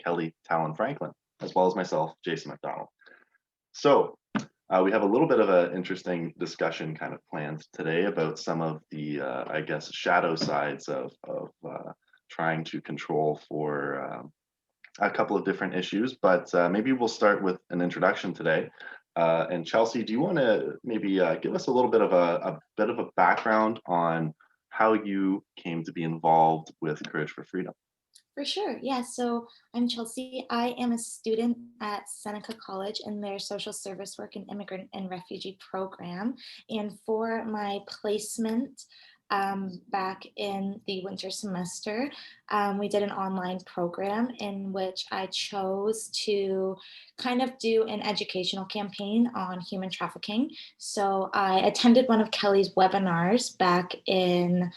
Kelly Talon Franklin, as well as myself, Jason McDonald. So we have a little bit of an interesting discussion kind of planned today about some of the, I guess, shadow sides of trying to control for a couple of different issues. But maybe we'll start with an introduction today. And Chelsea, do you want to maybe give us a little bit of a background on how you came to be involved with Courage for Freedom? For sure. Yeah. So I'm Chelsea. I am a student at Seneca College in their social service work and immigrant and refugee program. And for my placement back in the winter semester, we did an online program in which I chose to kind of do an educational campaign on human trafficking. So I attended one of Kelly's webinars back in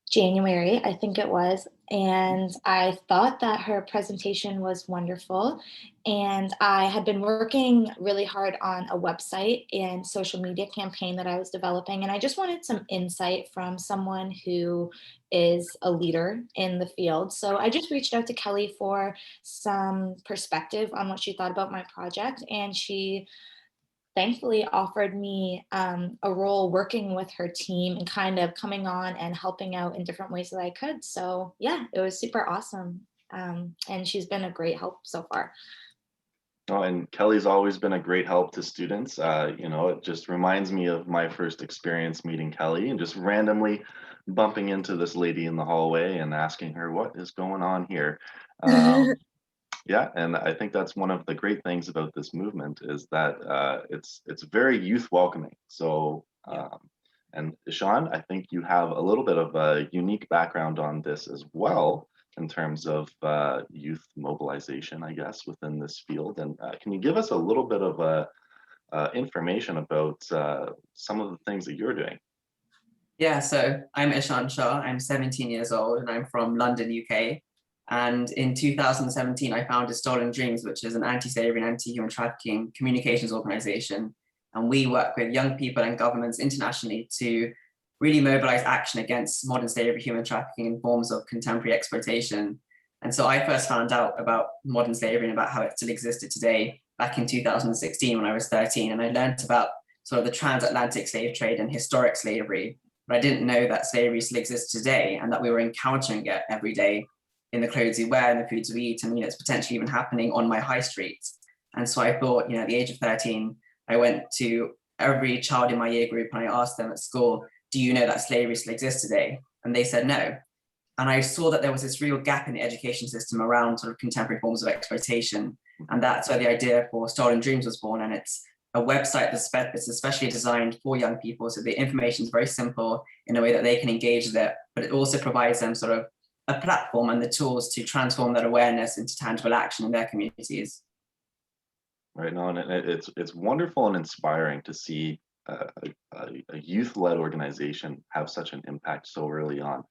January, I think it was. And I thought that her presentation was wonderful. And I had been working really hard on a website and social media campaign that I was developing. And I just wanted some insight from someone who is a leader in the field. So I just reached out to Kelly for some perspective on what she thought about my project. And she thankfully offered me a role working with her team and kind of coming on and helping out in different ways that I could. So yeah, it was super awesome. And she's been a great help so far. Oh, and Kelly's always been a great help to students. It just reminds me of my first experience meeting Kelly and just randomly bumping into this lady in the hallway and asking her, what is going on here? Yeah, and I think that's one of the great things about this movement is that it's very youth welcoming. So, and Ishaan, I think you have a little bit of a unique background on this as well in terms of youth mobilization, I guess, within this field. And can you give us a little bit of information about some of the things that you're doing? Yeah, so I'm Ishaan Shaa. I'm 17 years old and I'm from London, UK. And in 2017, I founded Stolen Dreams, which is an anti-slavery and anti-human trafficking communications organization. And we work with young people and governments internationally to really mobilize action against modern slavery, human trafficking, and forms of contemporary exploitation. And so I first found out about modern slavery and about how it still existed today back in 2016 when I was 13. And I learned about sort of the transatlantic slave trade and historic slavery. But I didn't know that slavery still exists today and that we were encountering it every day in the clothes we wear and the foods we eat, and it's potentially even happening on my high streets. And so I thought, at the age of 13, I went to every child in my year group and I asked them at school, do you know that slavery still exists today? And they said no. And I saw that there was this real gap in the education system around sort of contemporary forms of exploitation. And that's where the idea for Stolen Dreams was born. And it's a website that's especially designed for young people. So the information is very simple in a way that they can engage with it, but it also provides them sort of a platform and the tools to transform that awareness into tangible action in their communities. Right now, and it's wonderful and inspiring to see a youth-led organization have such an impact so early on.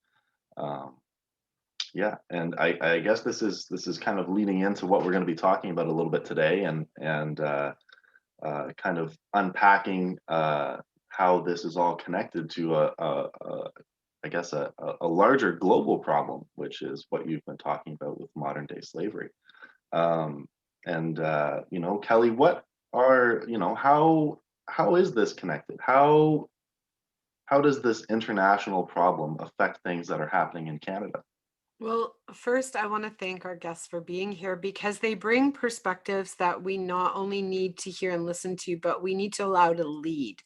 Yeah, and I guess this is kind of leading into what we're going to be talking about a little bit today, and kind of unpacking how this is all connected to I guess a larger global problem, which is what you've been talking about with modern day slavery. Kelly, what are, how is this connected? How does this international problem affect things that are happening in Canada? Well, first, I want to thank our guests for being here because they bring perspectives that we not only need to hear and listen to, but we need to allow to lead.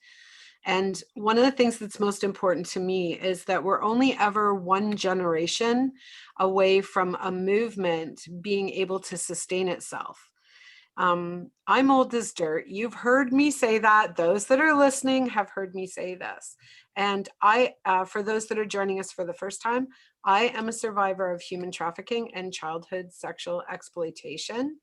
And one of the things that's most important to me is that we're only ever one generation away from a movement being able to sustain itself. I'm old as dirt. You've heard me say that. Those that are listening have heard me say this. And for those that are joining us for the first time, I am a survivor of human trafficking and childhood sexual exploitation.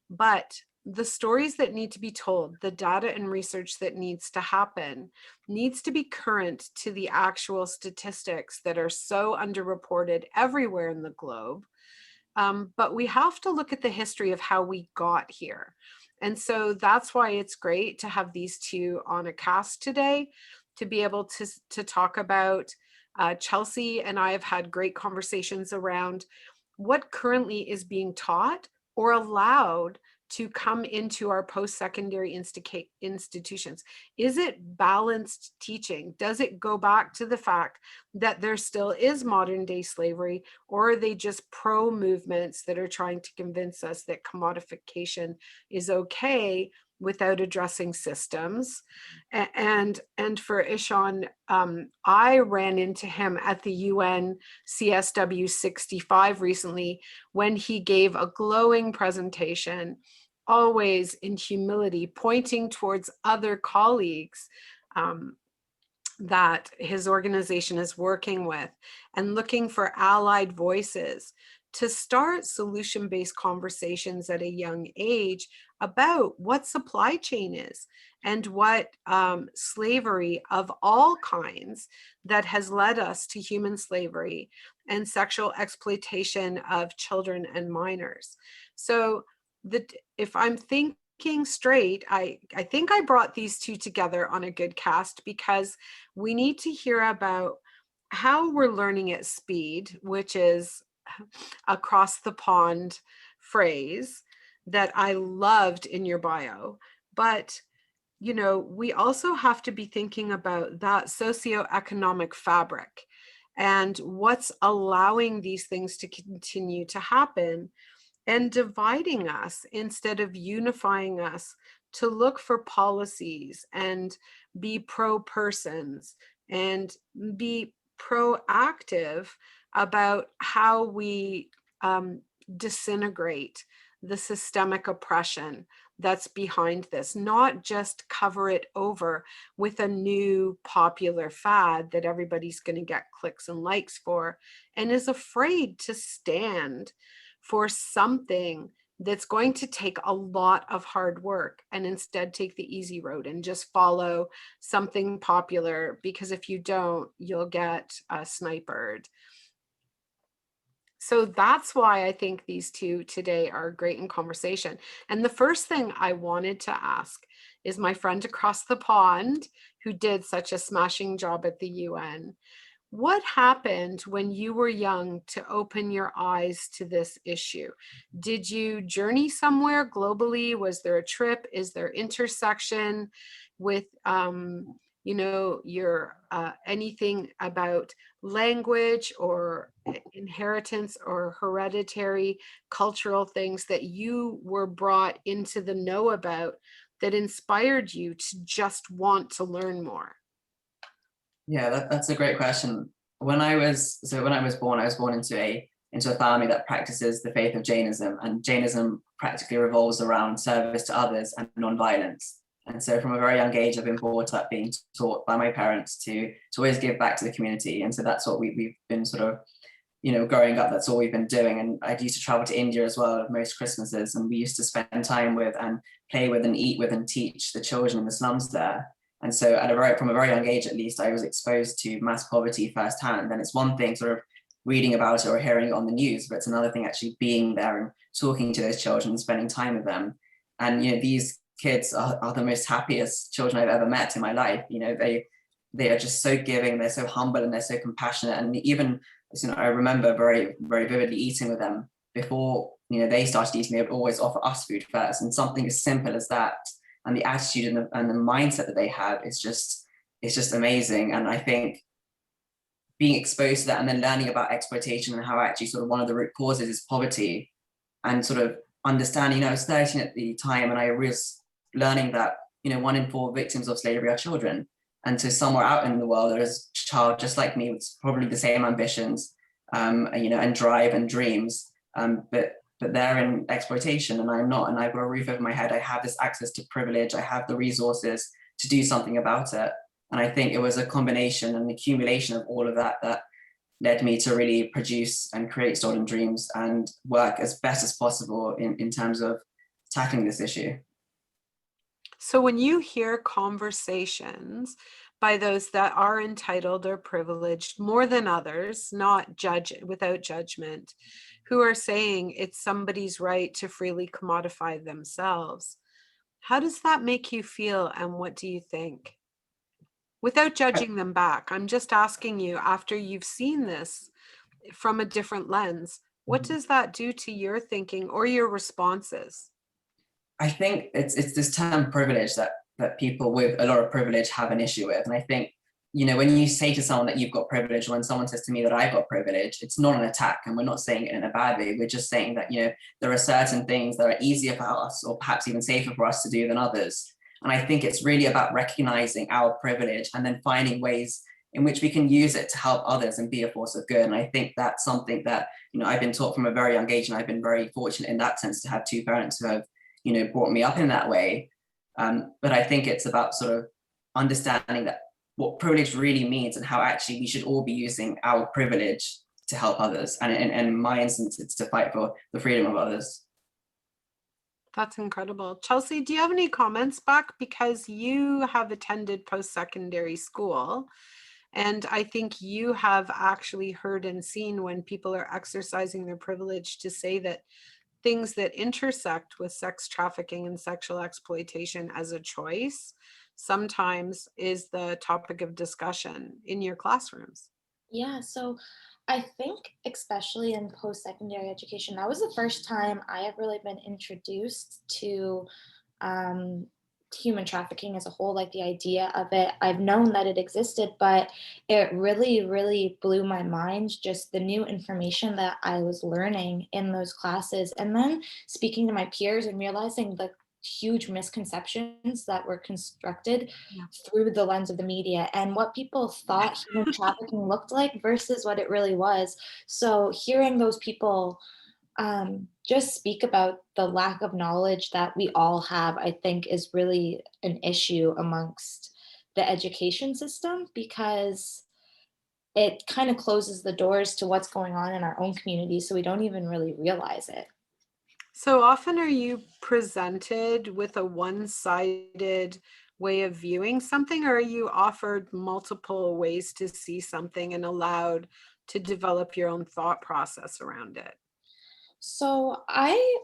But the stories that need to be told, the data and research that needs to happen, needs to be current to the actual statistics that are so underreported everywhere in the globe. But we have to look at the history of how we got here. And so that's why it's great to have these two on a cast today, to be able to talk about. Chelsea and I have had great conversations around what currently is being taught or allowed to come into our post-secondary institutions? Is it balanced teaching? Does it go back to the fact that there still is modern day slavery, or are they just pro movements that are trying to convince us that commodification is okay without addressing systems? And for Ishaan, I ran into him at the UN CSW 65 recently when he gave a glowing presentation, always in humility, pointing towards other colleagues that his organization is working with and looking for allied voices to start solution-based conversations at a young age about what supply chain is and what slavery of all kinds that has led us to human slavery and sexual exploitation of children and minors. So if I'm thinking straight, I think I brought these two together on a good cast, because we need to hear about how we're learning at speed, which is across the pond phrase that I loved in your bio. But, you know, we also have to be thinking about that socioeconomic fabric and what's allowing these things to continue to happen and dividing us instead of unifying us to look for policies and be pro-persons and be proactive about how we disintegrate the systemic oppression that's behind this, not just cover it over with a new popular fad that everybody's going to get clicks and likes for, and is afraid to stand for something that's going to take a lot of hard work, and instead take the easy road and just follow something popular, because if you don't, you'll get sniped. So that's why I think these two today are great in conversation. And the first thing I wanted to ask is my friend across the pond, who did such a smashing job at the UN. What happened when you were young to open your eyes to this issue? Did you journey somewhere globally? Was there a trip? Is there intersection with, you know, your anything about language or inheritance or hereditary cultural things that you were brought into the know about that inspired you to just want to learn more? Yeah, that's a great question. When I was born, I was born into a family that practices the faith of Jainism, and Jainism practically revolves around service to others and non-violence. And so from a very young age, I've been brought up being taught by my parents to always give back to the community. And so that's what we've been sort of, you know, growing up, that's all we've been doing. And I used to travel to India as well most Christmases, and we used to spend time with and play with and eat with and teach the children in the slums there. And so from a very young age, at least, I was exposed to mass poverty firsthand. And it's one thing sort of reading about it or hearing it on the news, but it's another thing actually being there and talking to those children and spending time with them. And, you know, these kids are the most happiest children I've ever met in my life. You know, they are just so giving, they're so humble, and they're so compassionate. And even, you know, I remember very, very vividly eating with them before, you know, they started eating. They would always offer us food first, and something as simple as that, and the attitude and the mindset that they have is just, it's just amazing. And I think being exposed to that and then learning about exploitation and how actually sort of one of the root causes is poverty, and sort of understanding, you know, I was 13 at the time, and I was learning that, you know, 1 in 4 victims of slavery are children. And so somewhere out in the world, there is a child just like me with probably the same ambitions, you know, and drive and dreams, but they're in exploitation and I'm not, and I've got a roof over my head. I have this access to privilege. I have the resources to do something about it. And I think it was a combination and accumulation of all of that that led me to really produce and create Stolen Dreams and work as best as possible in terms of tackling this issue. So when you hear conversations by those that are entitled or privileged more than others, not without judgment, who are saying it's somebody's right to freely commodify themselves, how does that make you feel, and what do you think? Without judging them back, I'm just asking you, after you've seen this from a different lens, What does that do to your thinking or your responses? I think it's this term privilege that people with a lot of privilege have an issue with. And I think, when you say to someone that you've got privilege, or when someone says to me that I've got privilege, it's not an attack, and we're not saying it in a bad way. We're just saying that, there are certain things that are easier for us, or perhaps even safer for us to do than others. And I think it's really about recognizing our privilege and then finding ways in which we can use it to help others and be a force of good. And I think that's something that, I've been taught from a very young age, and I've been very fortunate in that sense to have two parents who have brought me up in that way. But I think it's about sort of understanding that what privilege really means, and how actually we should all be using our privilege to help others. And in my instance, it's to fight for the freedom of others. That's incredible. Chelsea, do you have any comments back? Because you have attended post-secondary school, and I think you have actually heard and seen when people are exercising their privilege to say that things that intersect with sex trafficking and sexual exploitation as a choice sometimes is the topic of discussion in your classrooms. Yeah, so I think especially in post-secondary education, that was the first time I have really been introduced to um, human trafficking as a whole, like the idea of it. I've known that it existed, but it really, really blew my mind, just the new information that I was learning in those classes. And then speaking to my peers and realizing the huge misconceptions that were constructed Yeah. through the lens of the media and what people thought human trafficking looked like versus what it really was. So hearing those people just speak about the lack of knowledge that we all have, I think is really an issue amongst the education system, because it kind of closes the doors to what's going on in our own community, so we don't even really realize it. So often are you presented with a one-sided way of viewing something, or are you offered multiple ways to see something and allowed to develop your own thought process around it? So I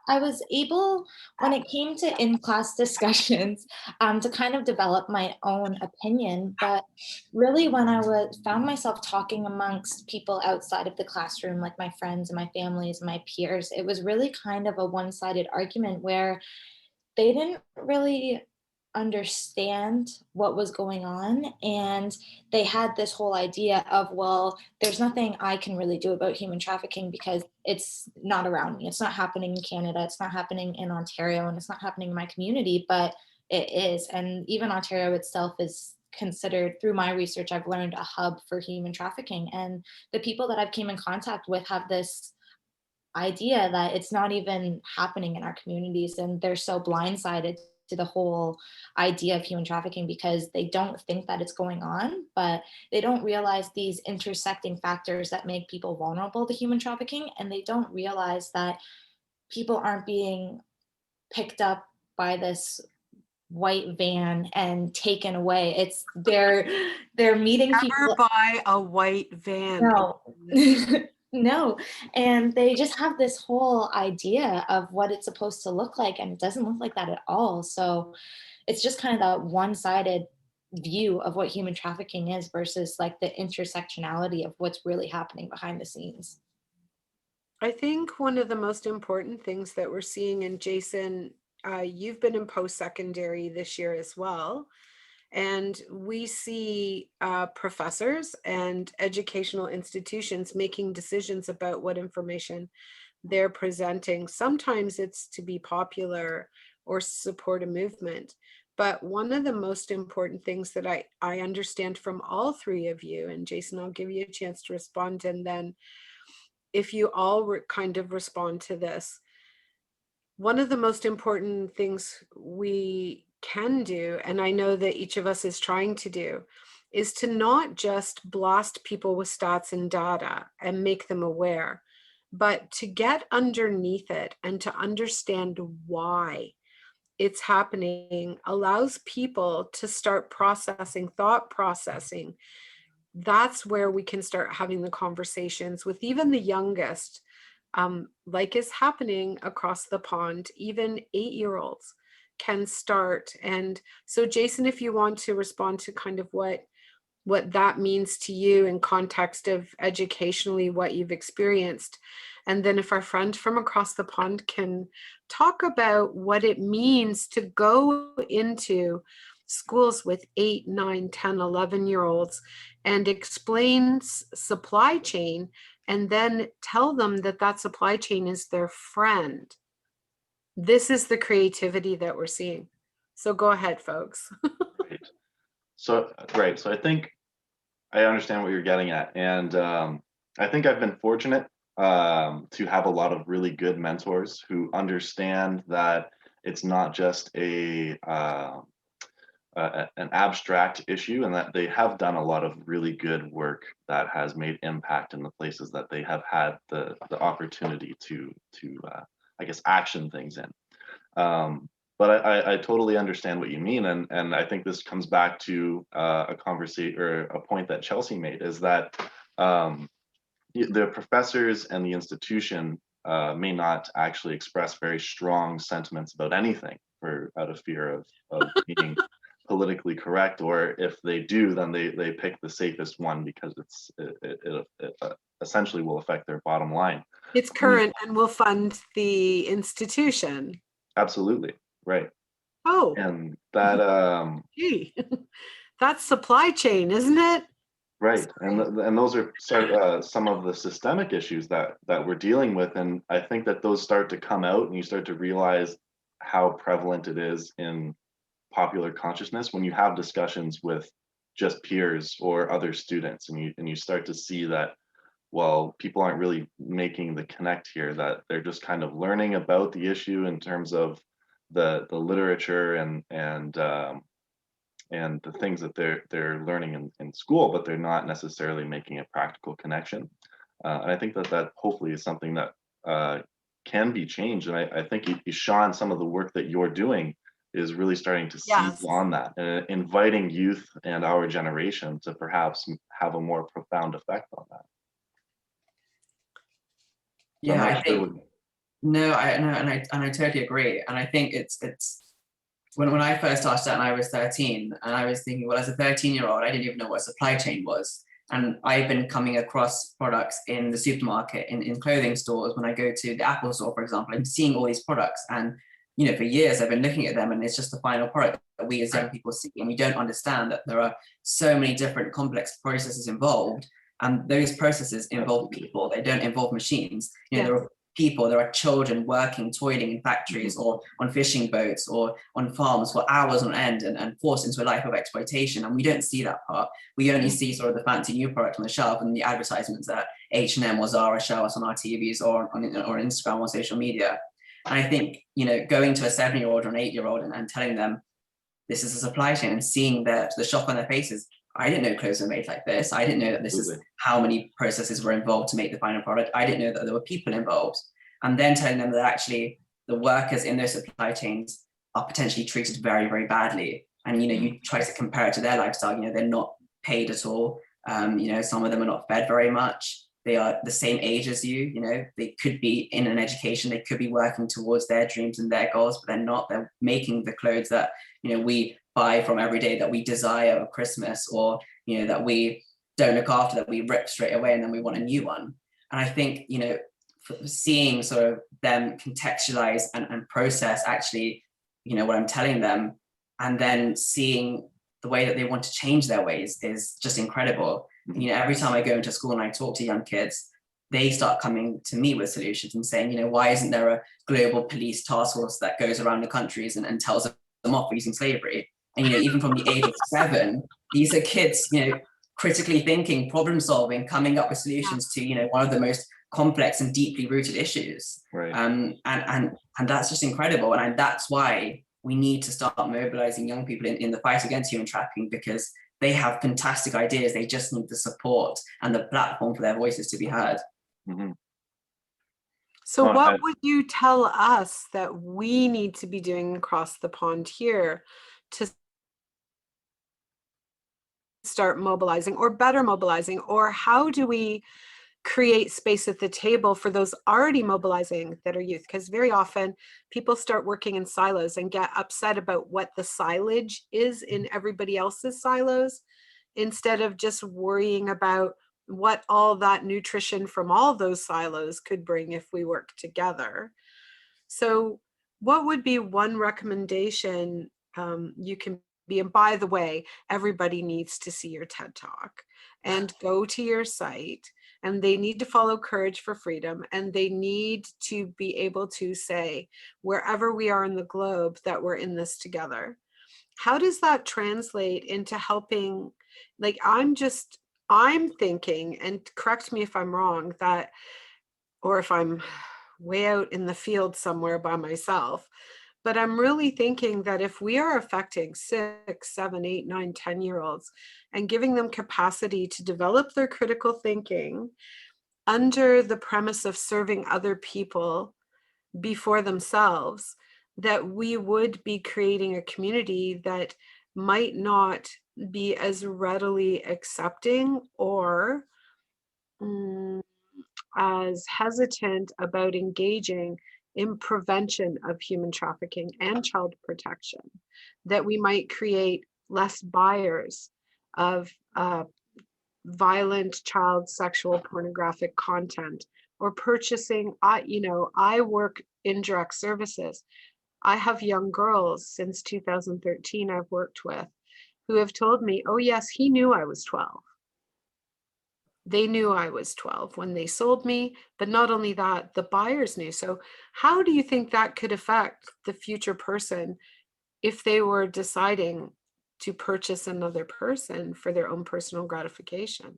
was able, when it came to in-class discussions, to kind of develop my own opinion. But really, when I was found myself talking amongst people outside of the classroom, like my friends and my families and my peers, it was really kind of a one-sided argument where they didn't really understand what was going on, and they had this whole idea of, well, there's nothing I can really do about human trafficking because it's not around me, it's not happening in Canada, it's not happening in Ontario, and it's not happening in my community, but it is. And even Ontario itself is considered, through my research I've learned, a hub for human trafficking, and the people that I've came in contact with have this idea that it's not even happening in our communities, and they're so blindsided to the whole idea of human trafficking because they don't think that it's going on, but they don't realize these intersecting factors that make people vulnerable to human trafficking, and they don't realize that people aren't being picked up by this white van and taken away. It's they're meeting Never people. buy a white van, No. people listening. No, and they just have this whole idea of what it's supposed to look like, and it doesn't look like that at all. So it's just kind of that one-sided view of what human trafficking is versus like the intersectionality of what's really happening behind the scenes. I think one of the most important things that we're seeing, and Jason, you've been in post-secondary this year as well, and we see professors and educational institutions making decisions about what information they're presenting. Sometimes it's to be popular or support a movement. But one of the most important things that I understand from all three of you, and Jason, I'll give you a chance to respond, and then if you all kind of respond to this, one of the most important things we can do, and I know that each of us is trying to do, is to not just blast people with stats and data and make them aware, but to get underneath it and to understand why it's happening allows people to start processing, thought processing. That's where we can start having the conversations with even the youngest, like is happening across the pond. Even 8-year-olds can start. And so Jason, if you want to respond to kind of what what that means to you in context of educationally what you've experienced. And then if our friend from across the pond can talk about what it means to go into schools with 8, 9, 10, 11-year-olds and explain supply chain, and then tell them that that supply chain is their friend. This is the creativity that we're seeing. So go ahead, folks. Right. So, right. So I think I understand what you're getting at. And I think I've been fortunate to have a lot of really good mentors who understand that it's not just an abstract issue, and that they have done a lot of really good work that has made impact in the places that they have had the opportunity to I guess action things in. But I totally understand what you mean, and I think this comes back to a conversation or a point that Chelsea made, is that the professors and the institution may not actually express very strong sentiments about anything out of fear of being politically correct, or if they do, then they pick the safest one because it essentially will affect their bottom line. It's current and will fund the institution. Absolutely, right. Oh, And that gee, that's supply chain, isn't it? right, and those are some of the systemic issues that we're dealing with, and I think that those start to come out, and you start to realize how prevalent it is in popular consciousness when you have discussions with just peers or other students, and you start to see that, well, people aren't really making the connect here, that they're just kind of learning about the issue in terms of the literature and the things that they're learning in school, but they're not necessarily making a practical connection. And I think that hopefully is something that can be changed. And I think Ishaan, some of the work that you're doing is really starting to seize on that, and inviting youth and our generation to perhaps have a more profound effect on that. Yeah, I think no, and I totally agree. And I think it's when I first started out and I was 13, and I was thinking, well, as a 13-year-old, I didn't even know what supply chain was. And I've been coming across products in the supermarket, in clothing stores, when I go to the Apple store, for example, and seeing all these products. And, for years I've been looking at them, and it's just the final product that we as young people see. And we don't understand that there are so many different complex processes involved. And those processes involve people, they don't involve machines. There are people, there are children working, toiling in factories or on fishing boats or on farms for hours on end and forced into a life of exploitation. And we don't see that part. We only see sort of the fancy new product on the shelf and the advertisements that H&M or Zara show us on our TVs or on Instagram or social media. And I think, going to a 7-year-old or an 8-year-old and telling them this is a supply chain, and seeing the shock on their faces. I didn't know clothes were made like this. I didn't know that this is how many processes were involved to make the final product. I didn't know that there were people involved. And then telling them that actually the workers in those supply chains are potentially treated very, very badly. And, you try to compare it to their lifestyle, they're not paid at all. Some of them are not fed very much. They are the same age as you, they could be in an education, they could be working towards their dreams and their goals, but they're not. They're making the clothes that, we buy from every day, that we desire at Christmas, or, that we don't look after, that we rip straight away and then we want a new one. And I think, seeing sort of them contextualize and process actually, what I'm telling them, and then seeing the way that they want to change their ways is just incredible. Every time I go into school and I talk to young kids, they start coming to me with solutions and saying, why isn't there a global police task force that goes around the countries and tells them off for using slavery? And, even from the age of 7, these are kids, critically thinking, problem solving, coming up with solutions to, one of the most complex and deeply rooted issues. Right. And that's just incredible. And that's why we need to start mobilizing young people in the fight against human trafficking, because they have fantastic ideas. They just need the support and the platform for their voices to be heard. Mm-hmm. So what would you tell us that we need to be doing across the pond here to start mobilizing, or better mobilizing, or how do we create space at the table for those already mobilizing that are youth? Because very often people start working in silos and get upset about what the silage is in everybody else's silos, instead of just worrying about what all that nutrition from all those silos could bring if we work together. So what would be one recommendation you can be, and by the way, everybody needs to see your TED Talk and go to your site, and they need to follow Courage for Freedom, and they need to be able to say, wherever we are in the globe, that we're in this together. How does that translate into helping? Like, I'm thinking, and correct me if I'm wrong, that, or if I'm way out in the field somewhere by myself, but I'm really thinking that if we are affecting 6, 7, 8, 9, 10-year-olds and giving them capacity to develop their critical thinking under the premise of serving other people before themselves, that we would be creating a community that might not be as readily accepting or as hesitant about engaging in prevention of human trafficking and child protection, that we might create less buyers of violent child sexual pornographic content or purchasing. I work in direct services. I have young girls since 2013 I've worked with who have told me, oh yes, he knew I was 12. They knew I was 12 when they sold me, but not only that, the buyers knew. So how do you think that could affect the future person if they were deciding to purchase another person for their own personal gratification?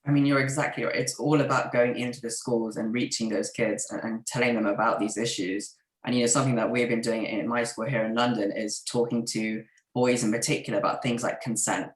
I mean, you're exactly right. It's all about going into the schools and reaching those kids and telling them about these issues. And, something that we've been doing in my school here in London is talking to boys in particular about things like consent,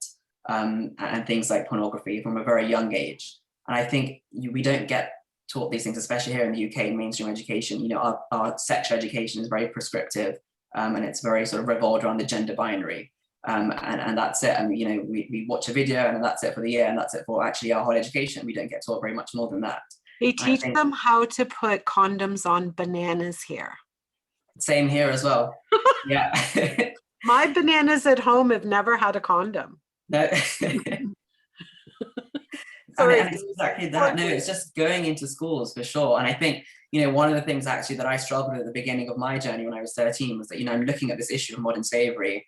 and things like pornography from a very young age. And I think we don't get taught these things, especially here in the UK in mainstream education. Our sexual education is very prescriptive, and it's very sort of revolved around the gender binary. And that's it. And we watch a video and that's it for the year, and that's it for actually our whole education. We don't get taught very much more than that. They teach them how to put condoms on bananas here. Same here as well. Yeah. My bananas at home have never had a condom. No. Sorry. And it's exactly that. No, it's just going into schools for sure. And I think, one of the things actually that I struggled with at the beginning of my journey when I was 13 was that, I'm looking at this issue of modern slavery,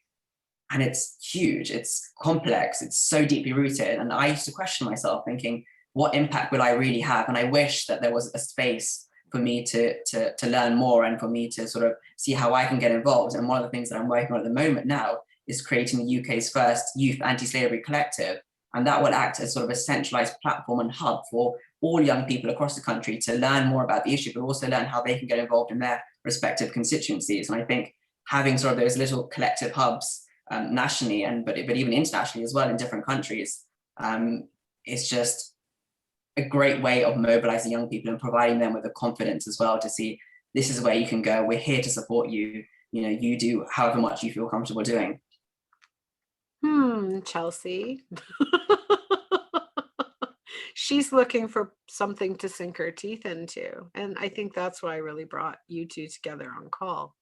and it's huge, it's complex, it's so deeply rooted. And I used to question myself thinking, what impact will I really have? And I wish that there was a space for me to learn more and for me to sort of see how I can get involved. And one of the things that I'm working on at the moment now is creating the UK's first youth anti-slavery collective. And that will act as sort of a centralized platform and hub for all young people across the country to learn more about the issue, but also learn how they can get involved in their respective constituencies. And I think having sort of those little collective hubs nationally, but even internationally as well in different countries, is just a great way of mobilizing young people and providing them with the confidence as well to see this is where you can go. We're here to support you. You do however much you feel comfortable doing. Chelsea. She's looking for something to sink her teeth into. And I think that's why I really brought you two together on call.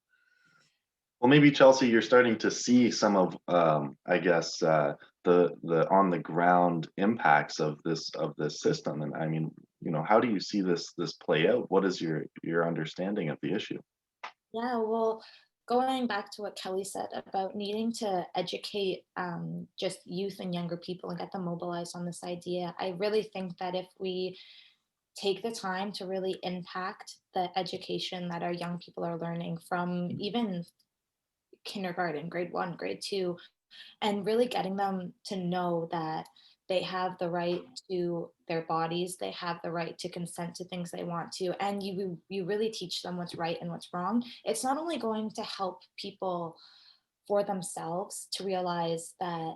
Well, maybe Chelsea, you're starting to see some of, I guess, the on the ground impacts of this system. And I mean, how do you see this play out? What is your understanding of the issue? Yeah, well, going back to what Kelly said about needing to educate just youth and younger people and get them mobilized on this idea, I really think that if we take the time to really impact the education that our young people are learning from even kindergarten, grade 1, grade 2, and really getting them to know that they have the right to their bodies, they have the right to consent to things they want to, and you really teach them what's right and what's wrong. It's not only going to help people for themselves to realize that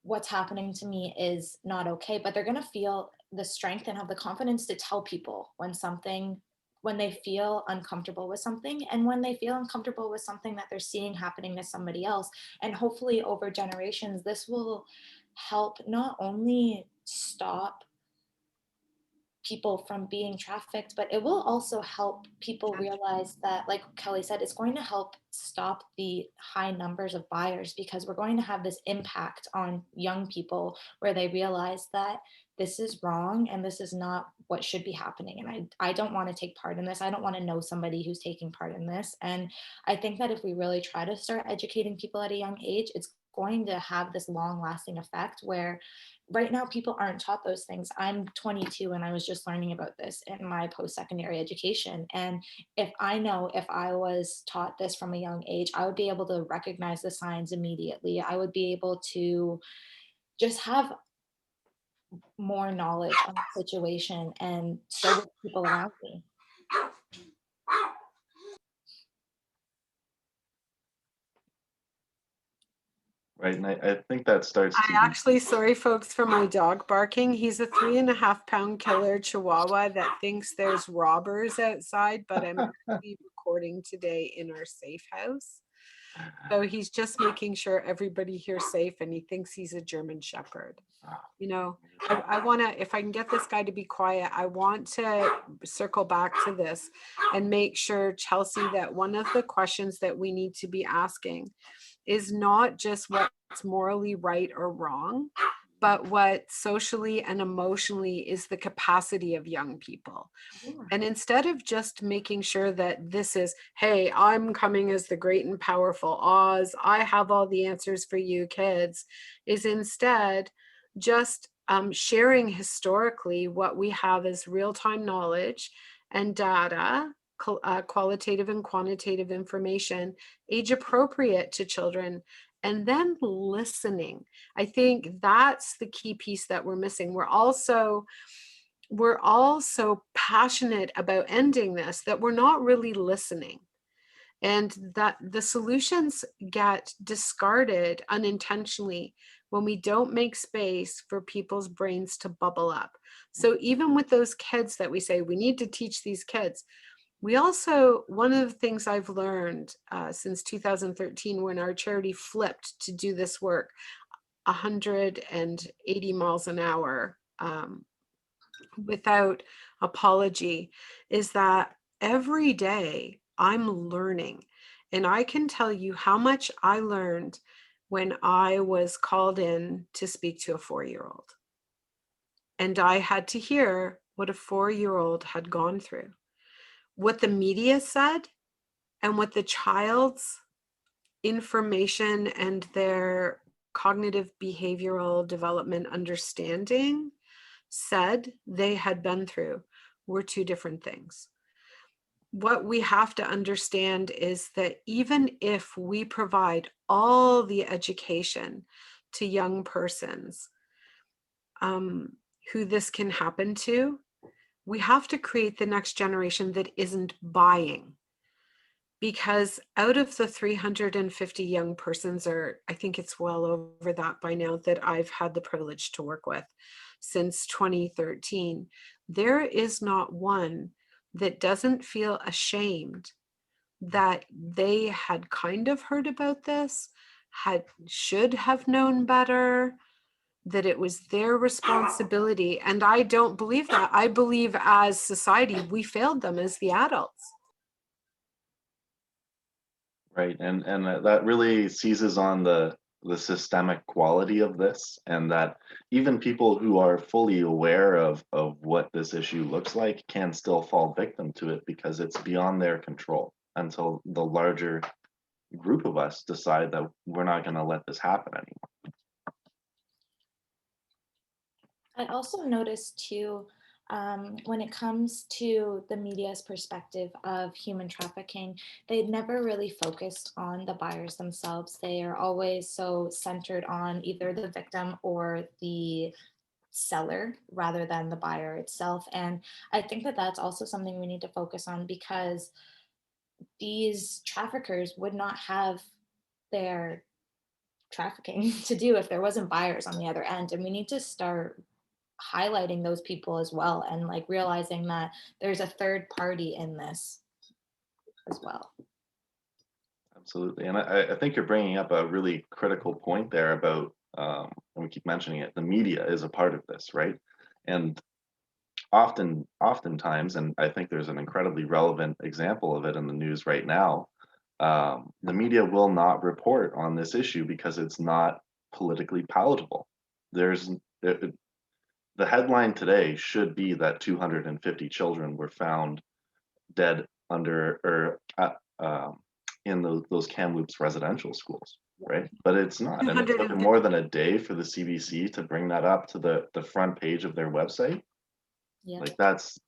what's happening to me is not okay, but they're going to feel the strength and have the confidence to tell people when they feel uncomfortable with something, and when they feel uncomfortable with something that they're seeing happening to somebody else. And hopefully over generations, this will help not only stop people from being trafficked, but it will also help people realize that, like Kelly said, it's going to help stop the high numbers of buyers, because we're going to have this impact on young people where they realize that this is wrong and this is not what should be happening. And I don't want to take part in this. I don't want to know somebody who's taking part in this. And I think that if we really try to start educating people at a young age, it's going to have this long lasting effect where right now people aren't taught those things. I'm 22 and I was just learning about this in my post-secondary education. And if I was taught this from a young age, I would be able to recognize the signs immediately. I would be able to just have more knowledge on the situation, and so would people around me. Right. And I think that starts to I actually, sorry folks for my dog barking. He's a 3.5-pound killer Chihuahua that thinks there's robbers outside, but I'm actually recording today in our safe house. So he's just making sure everybody here's safe, and he thinks he's a German Shepherd. You know, I want to, if I can get this guy to be quiet, I want to circle back to this and make sure, Chelsea, that one of the questions that we need to be asking is not just what's morally right or wrong, but what socially and emotionally is the capacity of young people. Yeah. And instead of just making sure that this is, hey, I'm coming as the great and powerful Oz, I have all the answers for you kids, is instead just sharing historically what we have as real-time knowledge and data, qualitative and quantitative information, age appropriate to children, and then listening. I think that's the key piece that we're missing. We're also passionate about ending this that we're not really listening, and that the solutions get discarded unintentionally when we don't make space for people's brains to bubble up. So even with those kids that we say we need to teach these kids, we also, one of the things I've learned since 2013, when our charity flipped to do this work 180 miles an hour without apology, is that every day I'm learning. And I can tell you how much I learned when I was called in to speak to a 4-year-old. And I had to hear what a 4-year-old had gone through, what the media said, and what the child's information and their cognitive behavioral development understanding said they had been through were two different things. What we have to understand is that even if we provide all the education to young persons who this can happen to, we have to create the next generation that isn't buying. Because out of the 350 young persons, or I think it's well over that by now, that I've had the privilege to work with since 2013, there is not one that doesn't feel ashamed that they had kind of heard about this, should have known better, that it was their responsibility. And I don't believe that. I believe as society, we failed them as the adults. right. And that really seizes on the systemic quality of this, and that even people who are fully aware of what this issue looks like can still fall victim to it because it's beyond their control until the larger group of us decide that we're not going to let this happen anymore. I also noticed too, when it comes to the media's perspective of human trafficking, they never really focused on the buyers themselves. They are always so centered on either the victim or the seller rather than the buyer itself. And I think that that's also something we need to focus on, because these traffickers would not have their trafficking to do if there wasn't buyers on the other end. And we need to start highlighting those people as well, and like realizing that there's a third party in this as well. Absolutely. And I think you're bringing up a really critical point there about, and we keep mentioning it, the media is a part of this, right? And oftentimes, and I think there's an incredibly relevant example of it in the news right now, the media will not report on this issue because it's not politically palatable. There's the headline today should be that 250 children were found dead under or in those Kamloops residential schools, right? But it's not, and it took 250. more than a day for the CBC to bring that up to the front page of their website. Yeah. Like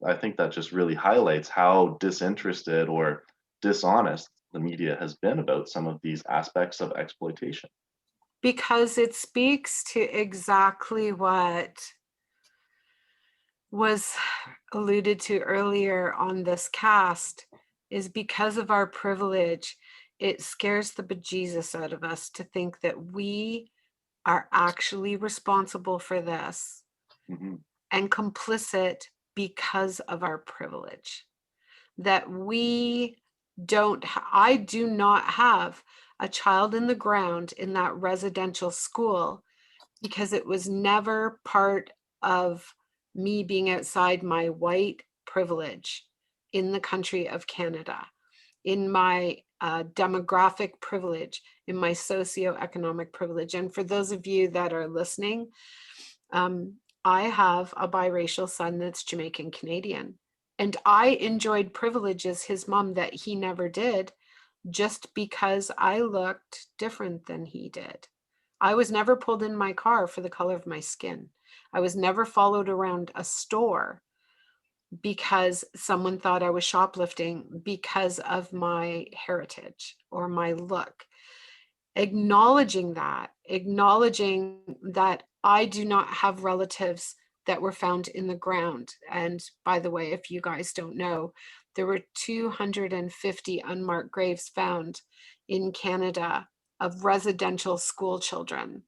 I think that just really highlights how disinterested or dishonest the media has been about some of these aspects of exploitation. Because it speaks to exactly what was alluded to earlier on this cast, is because of our privilege, it scares the bejesus out of us to think that we are actually responsible for this Mm-hmm. and complicit because of our privilege. That we don't, I do not have a child in the ground in that residential school because it was never part of me being outside my white privilege in the country of Canada, in my demographic privilege, in my socioeconomic privilege. And for those of you that are listening, I have a biracial son that's Jamaican Canadian. And I enjoyed privileges his mom that he never did, just because I looked different than he did. I was never pulled in my car for the color of my skin. I was never followed around a store because someone thought I was shoplifting because of my heritage or my look. Acknowledging that I do not have relatives that were found in the ground. And by the way, if you guys don't know, there were 250 unmarked graves found in Canada of residential school children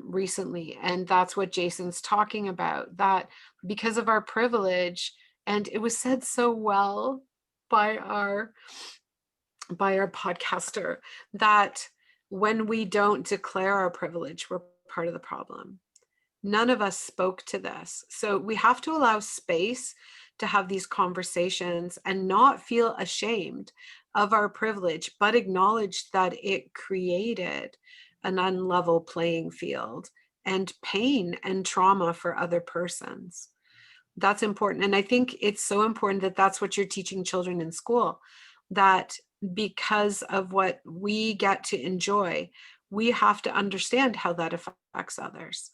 recently. And that's what Jason's talking about, that because of our privilege, and it was said so well by our podcaster, that when we don't declare our privilege, we're part of the problem. None of us spoke to this. So we have to allow space to have these conversations and not feel ashamed of our privilege, but acknowledge that it created an unlevel playing field and pain and trauma for other persons. That's important. And I think it's so important that that's what you're teaching children in school, that because of what we get to enjoy, we have to understand how that affects others.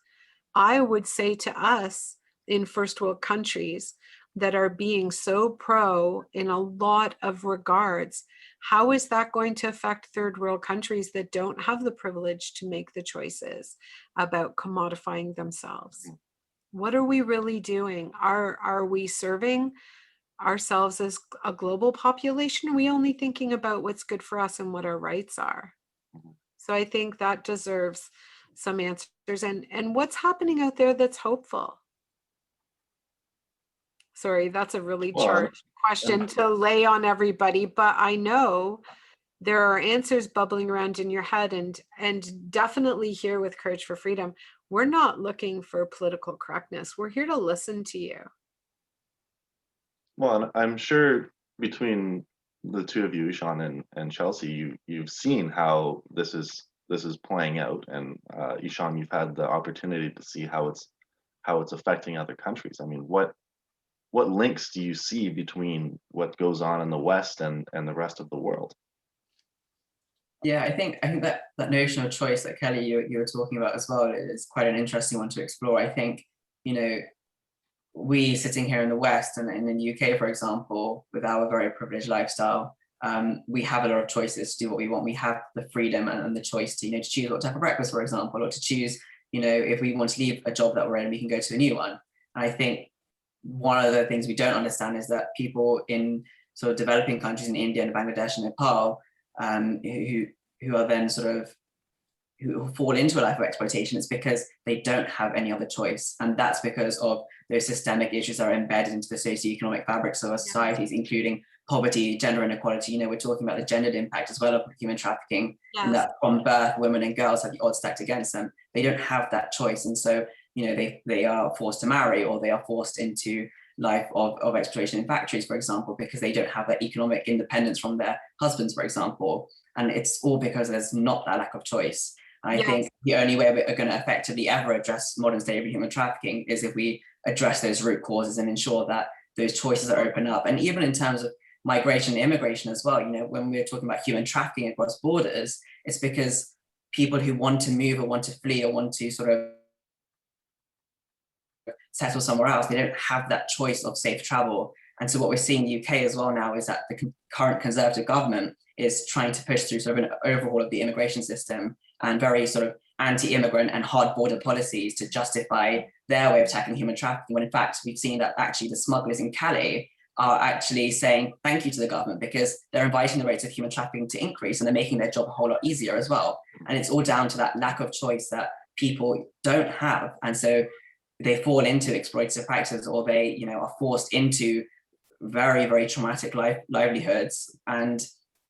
I would say to us in first world countries that are being so pro in a lot of regards, how is that going to affect third world countries that don't have the privilege to make the choices about commodifying themselves? What are we really doing? Are we serving ourselves as a global population? Are we only thinking about what's good for us and what our rights are? So I think that deserves some answers. And what's happening out there that's hopeful? Sorry, that's a really charged question to lay on everybody, but I know there are answers bubbling around in your head, and definitely here with Courage for Freedom, we're not looking for political correctness. We're here to listen to you. Well, and I'm sure between the two of you, Ishaan and Chelsea, you've seen how this is playing out, and Ishaan, you've had the opportunity to see how it's affecting other countries. I mean, what links do you see between what goes on in the West and the rest of the world? Yeah, I think that notion of choice that Kelly you were talking about as well is quite an interesting one to explore. I think, we sitting here in the West and in the UK, for example, with our very privileged lifestyle, we have a lot of choices to do what we want. We have the freedom and the choice to choose what to have for breakfast, for example, or to choose, if we want to leave a job that we're in, we can go to a new one. And I think one of the things we don't understand is that people in sort of developing countries in India and Bangladesh and Nepal, who are then who fall into a life of exploitation, it's because they don't have any other choice. And that's because of those systemic issues that are embedded into the socioeconomic fabrics of our societies, including poverty, gender inequality. We're talking about the gendered impact as well of human trafficking, and that from birth, women and girls have the odds stacked against them. They don't have that choice. And so they are forced to marry, or they are forced into life of exploitation in factories, for example, because they don't have that economic independence from their husbands, for example. And it's all because there's not that lack of choice. And I think the only way we're going to effectively ever address modern slavery, human trafficking, is if we address those root causes and ensure that those choices are open up. And even in terms of migration and immigration as well, when we're talking about human trafficking across borders, it's because people who want to move or want to flee or want to sort of settle somewhere else, they don't have that choice of safe travel. And so what we're seeing in the UK as well now is that the current Conservative government is trying to push through sort of an overhaul of the immigration system and very sort of anti-immigrant and hard border policies to justify their way of tackling human trafficking, when in fact we've seen that actually the smugglers in Calais are actually saying thank you to the government, because they're inviting the rates of human trafficking to increase, and they're making their job a whole lot easier as well. And it's all down to that lack of choice that people don't have. And so they fall into exploitative practices, or they are forced into very, very traumatic livelihoods. And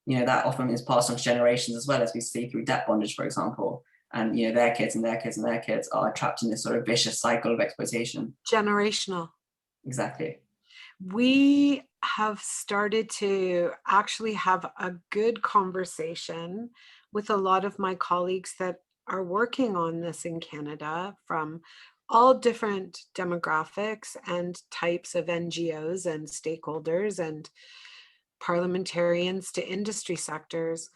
that often is passed on to generations as well, as we see through debt bondage, for example. And their kids and their kids and their kids are trapped in this sort of vicious cycle of exploitation. Generational. Exactly. We have started to actually have a good conversation with a lot of my colleagues that are working on this in Canada, from all different demographics and types of NGOs and stakeholders and parliamentarians to industry sectors,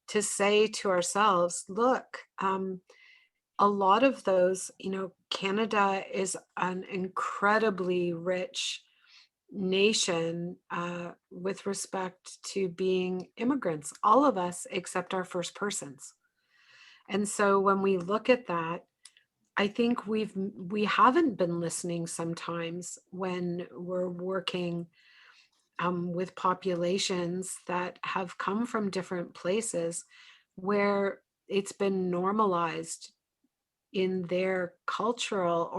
to say to ourselves, look, a lot of those, Canada is an incredibly rich nation with respect to being immigrants, all of us except our first persons. And so when we look at that, I think we haven't been listening sometimes when we're working with populations that have come from different places where it's been normalized in their cultural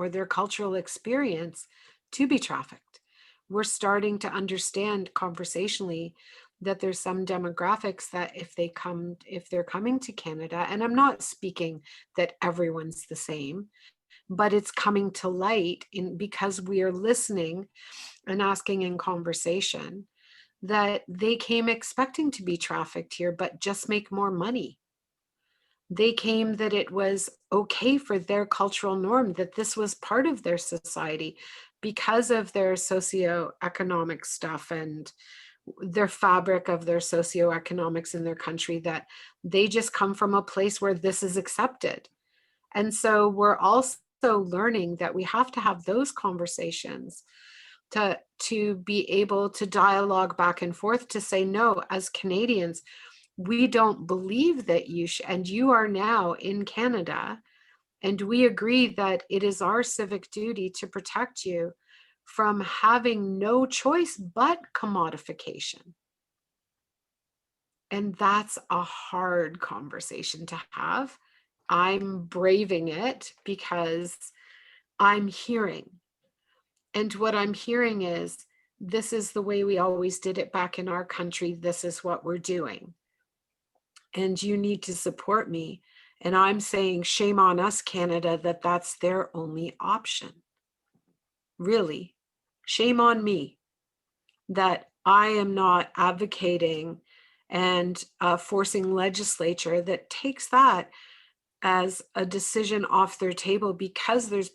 experience to be trafficked. We're starting to understand conversationally that there's some demographics that if they're coming to Canada, and I'm not speaking that everyone's the same, but it's coming to light because we are listening and asking in conversation, that they came expecting to be trafficked here, but just make more money. They came that it was okay for their cultural norm, that this was part of their society because of their socioeconomic stuff and their fabric of their socioeconomics in their country, that they just come from a place where this is accepted. And so we're also learning that we have to have those conversations to be able to dialogue back and forth, to say, no, as Canadians, we don't believe that you should, and you are now in Canada, and we agree that it is our civic duty to protect you from having no choice but commodification. And that's a hard conversation to have. I'm braving it because I'm hearing. And what I'm hearing is, this is the way we always did it back in our country. This is what we're doing. And you need to support me. And I'm saying, shame on us, Canada, that that's their only option. Really, shame on me that I am not advocating and forcing legislature that takes that as a decision off their table, because there's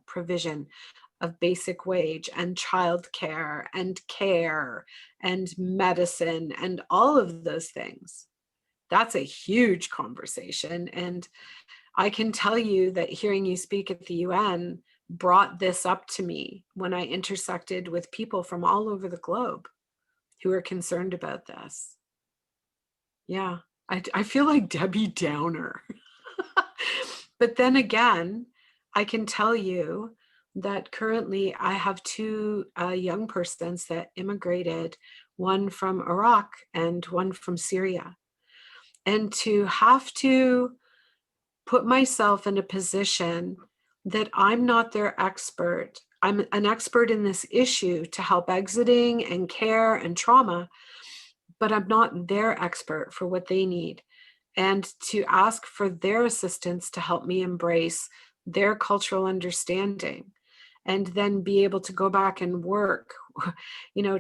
provision of basic wage and childcare and care and medicine and all of those things. That's a huge conversation. And I can tell you that hearing you speak at the UN brought this up to me when I intersected with people from all over the globe who are concerned about this. Yeah, I feel like Debbie Downer. But then again, I can tell you that currently I have two young persons that immigrated, one from Iraq and one from Syria. And to have to put myself in a position that I'm not their expert. I'm an expert in this issue to help exiting and care and trauma, but I'm not their expert for what they need. And to ask for their assistance to help me embrace their cultural understanding, and then be able to go back and work,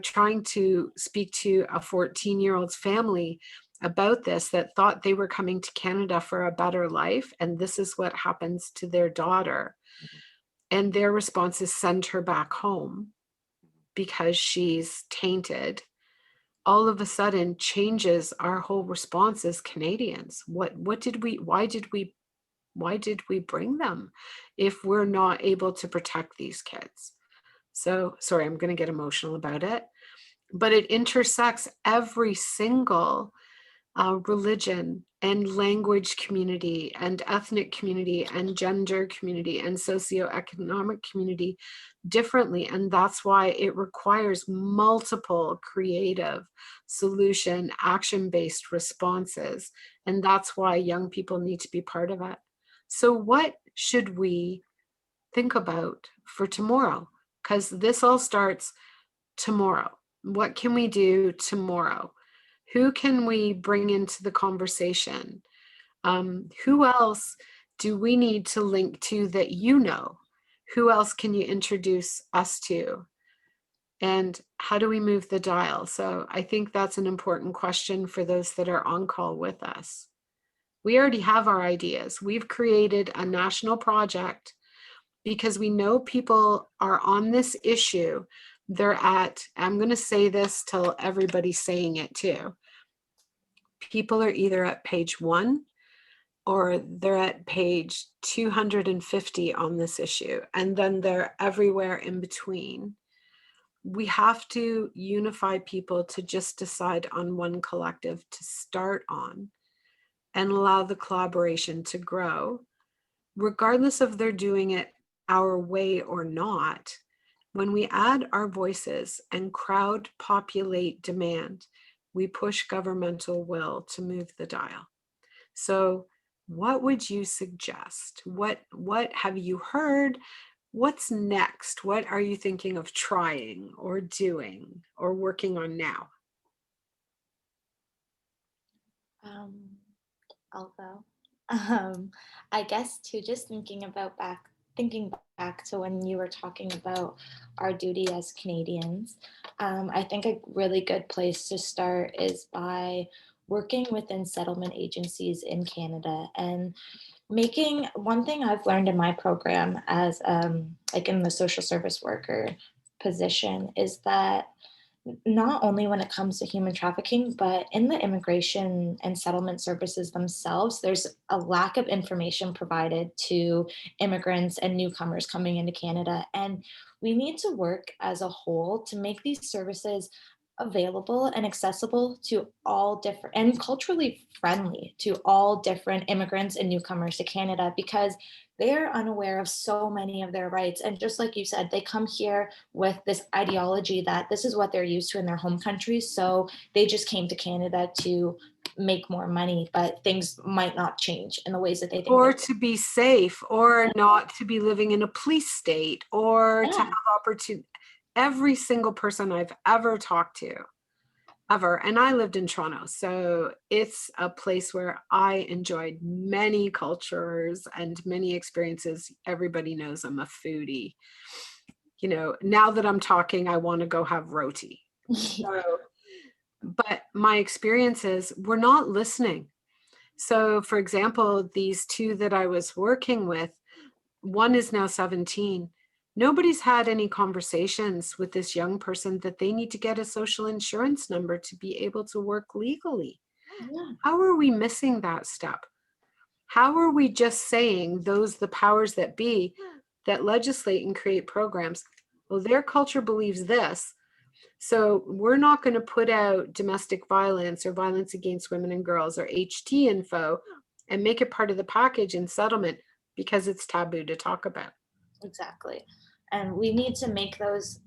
trying to speak to a 14-year-old's family about this, that thought they were coming to Canada for a better life, and this is what happens to their daughter. And their response is send her back home because she's tainted. All of a sudden changes our whole response as Canadians. Why did we bring them if we're not able to protect these kids? So sorry, I'm going to get emotional about it, but it intersects every single religion and language community and ethnic community and gender community and socioeconomic community differently. And that's why it requires multiple creative solution, action-based responses. And that's why young people need to be part of it. So what should we think about for tomorrow? Because this all starts tomorrow. What can we do tomorrow? Who can we bring into the conversation? Who else do we need to link to that you know? Who else can you introduce us to? And how do we move the dial? So I think that's an important question for those that are on call with us. We already have our ideas. We've created a national project because we know people are on this issue. They're at, I'm going to say this till everybody's saying it too. People are either at page 1 or they're at page 250 on this issue, and then they're everywhere in between. We have to unify people to just decide on one collective to start on and allow the collaboration to grow, regardless of they're doing it our way or not. When we add our voices and crowd populate demand, we push governmental will to move the dial. So what would you suggest? What have you heard? What's next? What are you thinking of trying or doing or working on now? I'll go. I guess too, just thinking back to when you were talking about our duty as Canadians, I think a really good place to start is by working within settlement agencies in Canada and making one thing I've learned in my program as like in the social service worker position is that not only when it comes to human trafficking, but in the immigration and settlement services themselves, there's a lack of information provided to immigrants and newcomers coming into Canada. And we need to work as a whole to make these services available and accessible to all different and culturally friendly to all different immigrants and newcomers to Canada, because they are unaware of so many of their rights. And just like you said, they come here with this ideology that this is what they're used to in their home countries. So they just came to Canada to make more money, but things might not change in the ways that they think. Or to be safe, or not to be living in a police state, or to have opportunity. Every single person I've ever talked to, ever, and I lived in Toronto, so it's a place where I enjoyed many cultures and many experiences. Everybody knows I'm a foodie. Now that I'm talking, I want to go have roti. So, but my experiences were not listening. So, for example, these two that I was working with, one is now 17. Nobody's had any conversations with this young person that they need to get a social insurance number to be able to work legally. Yeah. How are we missing that step? How are we just saying the powers that be that legislate and create programs, well, their culture believes this, so we're not going to put out domestic violence or violence against women and girls or HT info and make it part of the package in settlement because it's taboo to talk about. Exactly. And we need to make those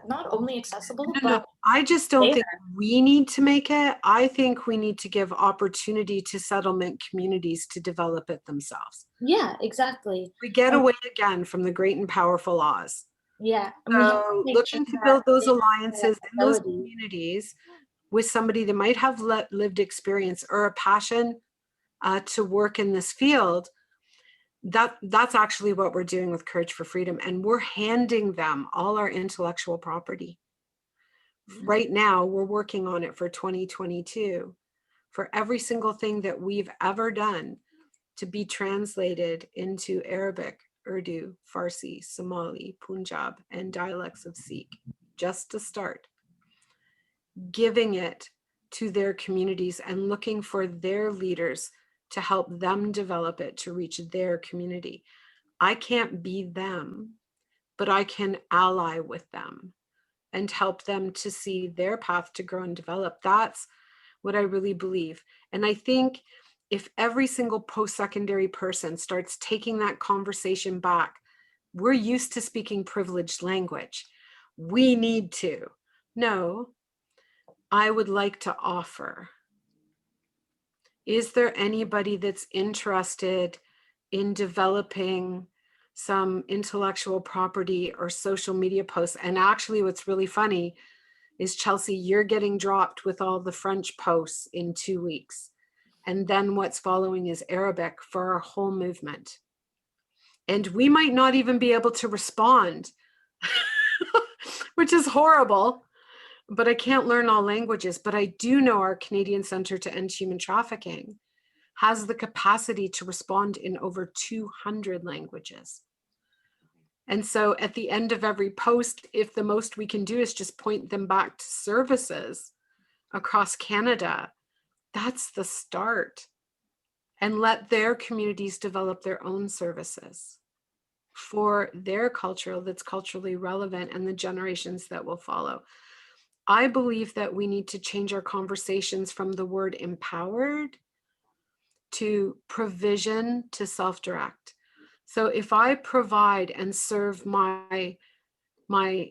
not only accessible, No, but I just don't think we need to make it. I think we need to give opportunity to settlement communities to develop it themselves. Yeah, exactly. We get away again from the great and powerful laws. Yeah. So looking to build those alliances in those communities with somebody that might have lived experience or a passion to work in this field. that's actually what we're doing with Courage for Freedom. And we're handing them all our intellectual property. Right now, we're working on it for 2022, for every single thing that we've ever done to be translated into Arabic, Urdu, Farsi, Somali, Punjab, and dialects of Sikh, just to start. Giving it to their communities and looking for their leaders to help them develop it to reach their community. I can't be them, but I can ally with them and help them to see their path to grow and develop. That's what I really believe. And I think if every single post-secondary person starts taking that conversation back, we're used to speaking privileged language. We need to. No, I would like to offer. Is there anybody that's interested in developing some intellectual property or social media posts? And actually what's really funny is, Chelsea, you're getting dropped with all the French posts in 2 weeks. And then what's following is Arabic for our whole movement. And we might not even be able to respond, which is horrible, but I can't learn all languages. But I do know our Canadian Centre to End Human Trafficking has the capacity to respond in over 200 languages. And so at the end of every post, if the most we can do is just point them back to services across Canada, that's the start. And let their communities develop their own services for their culture that's culturally relevant and the generations that will follow. I believe that we need to change our conversations from the word empowered to provision to self-direct. So if I provide and serve my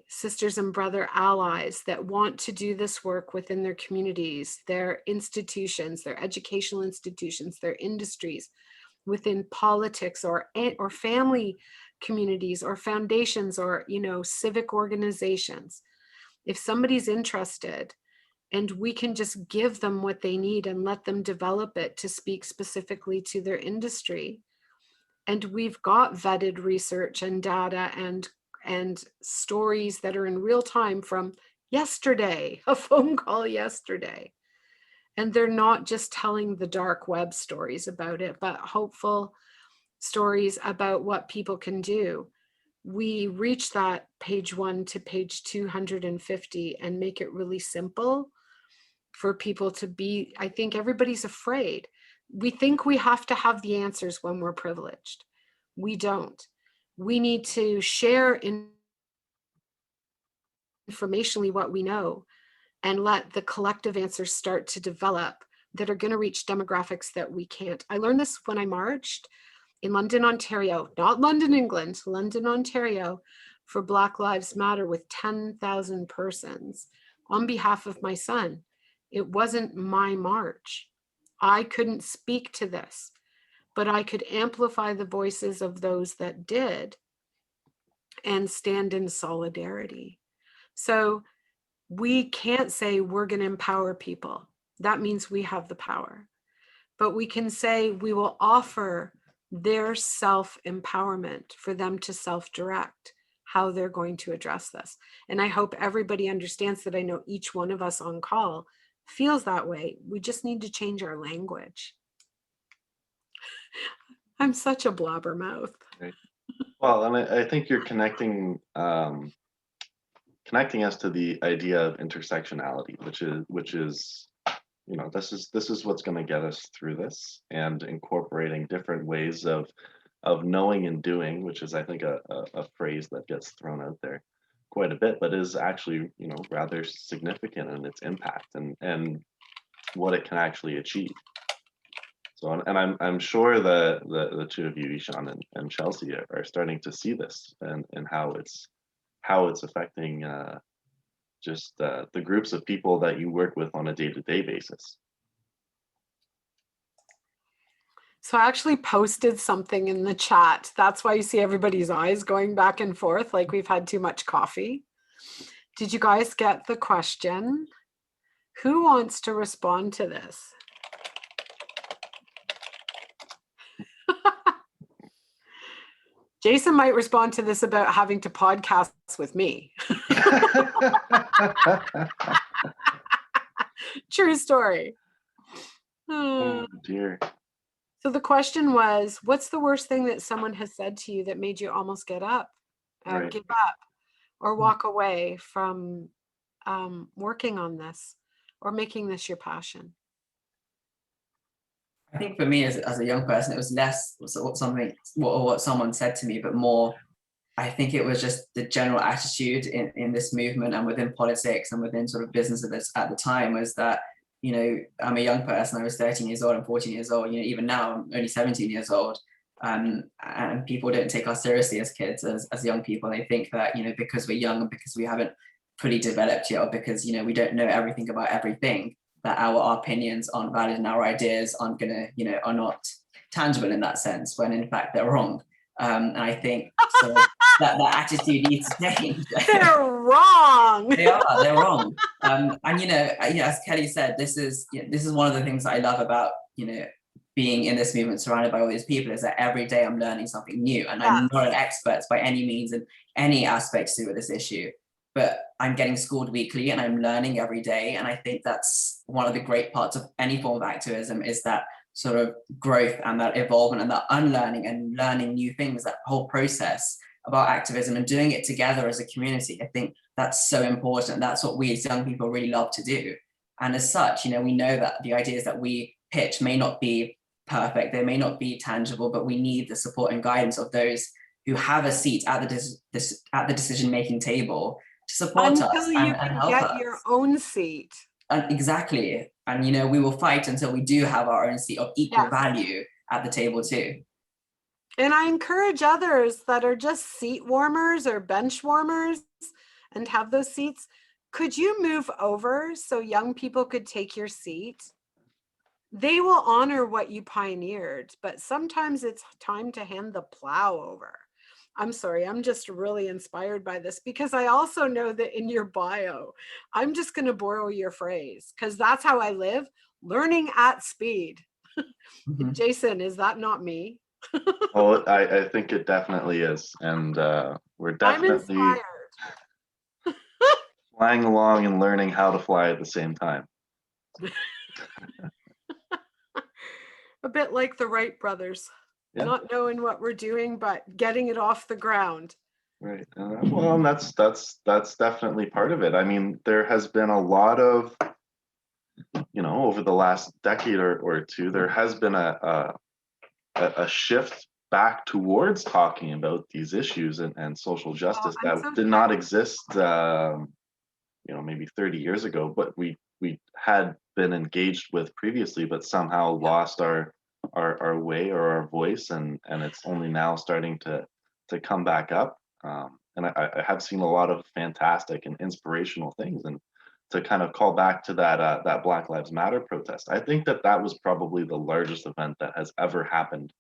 sisters and brother allies that want to do this work within their communities, their institutions, their educational institutions, their industries, within politics or family communities or foundations or, civic organizations, if somebody's interested and we can just give them what they need and let them develop it to speak specifically to their industry. And we've got vetted research and data and stories that are in real time from yesterday, a phone call yesterday. And they're not just telling the dark web stories about it, but hopeful stories about what people can do. We reach that page 1 to page 250 and make it really simple for people to be. I think everybody's afraid. We think we have to have the answers when we're privileged. We don't. We need to share informationally what we know and let the collective answers start to develop that are going to reach demographics that we can't. I learned this when I marched in London, Ontario, not London, England, London, Ontario, for Black Lives Matter with 10,000 persons on behalf of my son. It wasn't my march. I couldn't speak to this, but I could amplify the voices of those that did and stand in solidarity. So we can't say we're going to empower people. That means we have the power. But we can say we will offer their self-empowerment for them to self-direct how they're going to address this. And I hope everybody understands that. I know each one of us on call feels that way. We just need to change our language. I'm such a blabbermouth. Right. Well, and I think you're connecting us to the idea of intersectionality, which is this is what's going to get us through this, and incorporating different ways of knowing and doing, which is, I think, a phrase that gets thrown out there quite a bit, but is actually rather significant in its impact and what it can actually achieve. So, and I'm sure that the two of you, Ishaan and Chelsea, are starting to see this and how it's affecting just the groups of people that you work with on a day-to-day basis. So I actually posted something in the chat. That's why you see everybody's eyes going back and forth like we've had too much coffee. Did you guys get the question? Who wants to respond to this? Jason might respond to this about having to podcast with me. True story. Oh dear. So the question was, what's the worst thing that someone has said to you that made you almost get up, Right. give up, or walk away from working on this or making this your passion? I think for me as a young person, it was less what someone said to me, but more, I think it was just the general attitude in this movement and within politics and within sort of business at the time was that, you know, I'm a young person. I was 13 years old, I'm 14 years old, you know, even now I'm only 17 years old. And people don't take us seriously as kids, as young people. They think that, you know, because we're young and because we haven't fully developed yet, or because, you know, we don't know everything about everything, that our opinions aren't valid and our ideas aren't gonna, you know, are not tangible in that sense, when in fact they're wrong. And I think so that attitude needs to change. They're wrong. They're wrong. And you know, as Kelly said, this is one of the things that I love about, you know, being in this movement surrounded by all these people, is that every day I'm learning something new, and I'm not an expert by any means in any aspect to do with this issue, but I'm getting schooled weekly and I'm learning every day. And I think that's one of the great parts of any form of activism, is that sort of growth and that evolvement and that unlearning and learning new things, that whole process about activism and doing it together as a community. I think that's so important. That's what we as young people really love to do. And as such, you know, we know that the ideas that we pitch may not be perfect, they may not be tangible, but we need the support and guidance of those who have a seat at the decision-making table to support us Until you and can help get us. your own seat. Exactly. And, you know, we will fight until we do have our own seat of equal value at the table too. And I encourage others that are just seat warmers or bench warmers and have those seats, could you move over so young people could take your seat? They will honor what you pioneered, but sometimes it's time to hand the plow over. I'm sorry, I'm just really inspired by this, because I also know that in your bio, I'm just going to borrow your phrase, because that's how I live, learning at speed. Mm-hmm. Jason, is that not me? Oh, I think it definitely is. And we're definitely flying along and learning how to fly at the same time. A bit like the Wright brothers, not knowing what we're doing, but getting it off the ground. Right. Well, and that's definitely part of it. I mean, there has been a lot of, you know, over the last decade or two, there has been a shift back towards talking about these issues and social justice that did not exist, you know, maybe 30 years ago, but we had been engaged with previously, but somehow lost our way or our voice, and it's only now starting to come back up. And I have seen a lot of fantastic and inspirational things, and to kind of call back to that Black Lives Matter protest, I think that was probably the largest event that has ever happened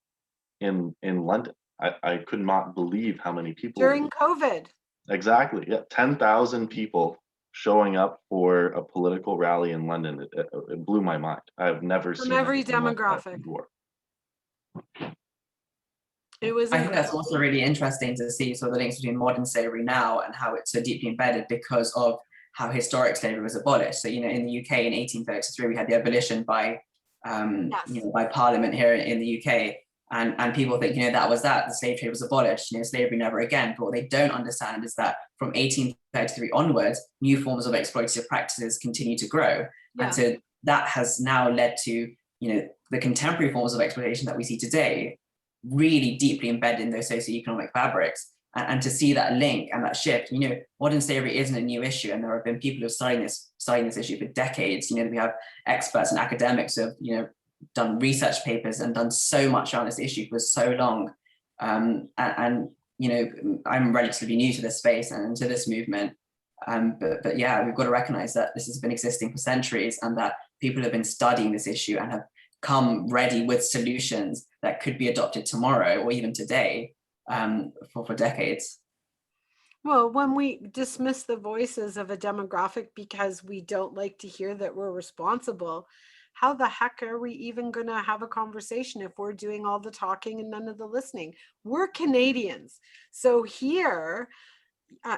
in London. I could not believe how many people during COVID. Exactly. Yeah, 10,000 people showing up for a political rally in London. It blew my mind. I've never seen every anything like that demographic. before. It was I think that's also really interesting to see sort of the links between modern slavery now and how it's so deeply embedded because of how historic slavery was abolished. So, you know, in the UK in 1833, we had the abolition by, you know, by Parliament here in the UK. And people think, you know, that was that, the slave trade was abolished, you know, slavery never again. But what they don't understand is that from 1833 onwards, new forms of exploitative practices continue to grow. Yeah. And so that has now led to, you know, the contemporary forms of exploitation that we see today, really deeply embedded in those socioeconomic fabrics. And to see that link and that shift, you know, modern slavery isn't a new issue. And there have been people who have studied this issue for decades. You know, we have experts and academics who have, you know, done research papers and done so much on this issue for so long. And you know, I'm relatively new to this space and to this movement. But yeah, we've got to recognize that this has been existing for centuries and that people have been studying this issue and have come ready with solutions that could be adopted tomorrow or even today for decades. Well, when we dismiss the voices of a demographic because we don't like to hear that we're responsible, how the heck are we even going to have a conversation if we're doing all the talking and none of the listening? We're Canadians. So here,